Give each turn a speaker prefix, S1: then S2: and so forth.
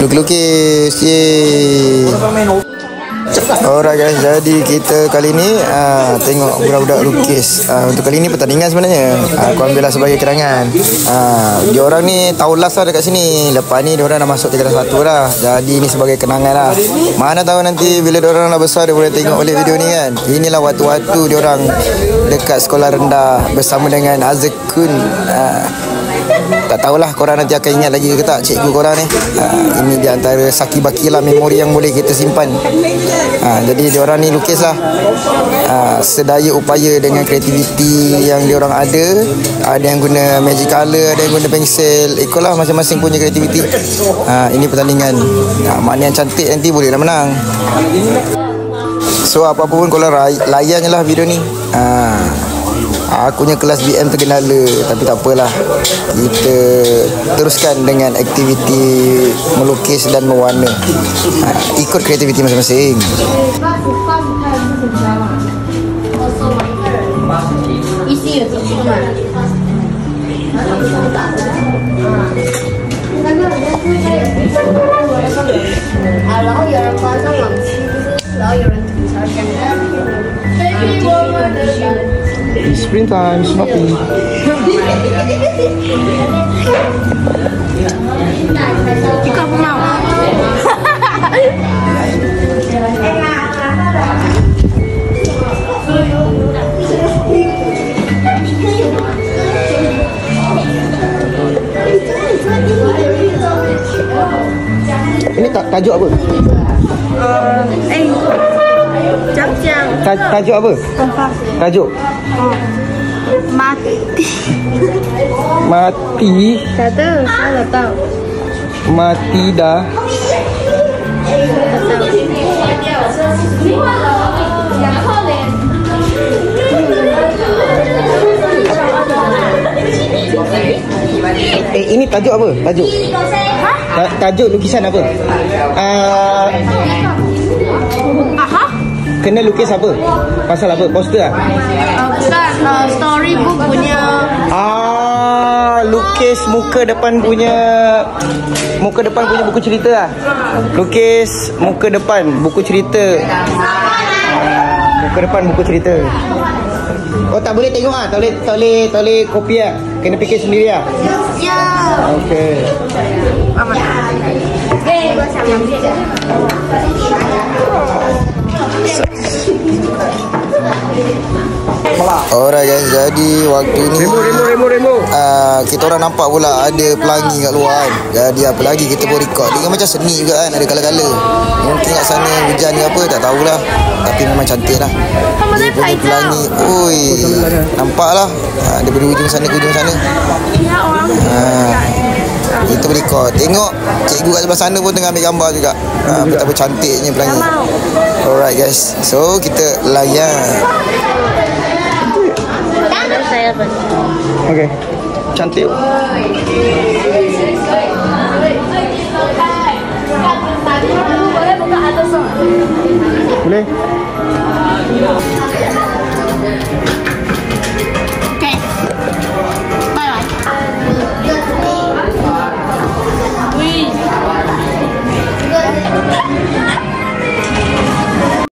S1: Lukis-lukis. Yeay. Alright guys, jadi kita kali ni tengok budak-budak lukis. Untuk kali ni pertandingan sebenarnya. Aku ambil lah sebagai kerangan. Diorang ni tahun last lah dekat sini. Lepas ni diorang dah masuk tingkatan 1 dah. Jadi ni sebagai kenangan lah. Mana tahu nanti bila diorang dah besar dia boleh tengok balik video ni kan. Inilah waktu-waktu diorang dekat sekolah rendah bersama dengan Azekun. Tak tahulah korang nanti akan ingat lagi ke tak cikgu korang ni. Ini di antara saki-baki lah memori yang boleh kita simpan. Jadi diorang ni lukis lah sedaya upaya dengan kreativiti yang diorang ada. Ada yang guna magic colour, ada yang guna pensel. Ikutlah masing-masing punya kreativiti. Ini pertandingan. Mana yang cantik nanti boleh dah menang. So apa-apa pun korang layan je lah video ni. Aku punya kelas BM tergendala, tapi tak apalah. Kita teruskan dengan aktiviti melukis dan mewarna. Ikut kreativiti masing-masing. It's springtime, Snoopy.
S2: Jika aku mau.
S1: Ini tajuk apa? Tajuk apa? Tajuk
S2: Mati.
S1: Mati.
S2: Tak tahu, saya tak tahu.
S1: Mati dah. Ini tajuk apa? Tajuk. Tajuk lukisan apa? Kena lukis apa? Pasal apa? Poster lah?
S2: Bukan, storybook punya.
S1: Lukis muka depan punya buku cerita lah. Lukis muka depan buku cerita. Muka depan buku cerita. Oh, tak boleh tengok ah. Tak boleh kopi ah. Kena fikir sendiri ah.
S2: Ya.
S1: Okey.
S2: Apa?
S1: Alright guys, jadi waktu ni
S3: Remo.
S1: kita orang nampak pula ada pelangi kat luar kan. Jadi apa lagi kita pun record. Dia macam seni juga kan, ada kala-kala. Mungkin kat sana hujan ke apa, tak tahulah. Tapi memang cantik lah. Dia punya pelangi, oi, nampak lah. Daripada ujung sana ke ujung sana. Kita record. Tengok cikgu kat sebelah sana pun tengah ambil gambar juga. Betapa cantiknya pelangi. Alright guys, so kita layan. Okay, cantik. Boleh?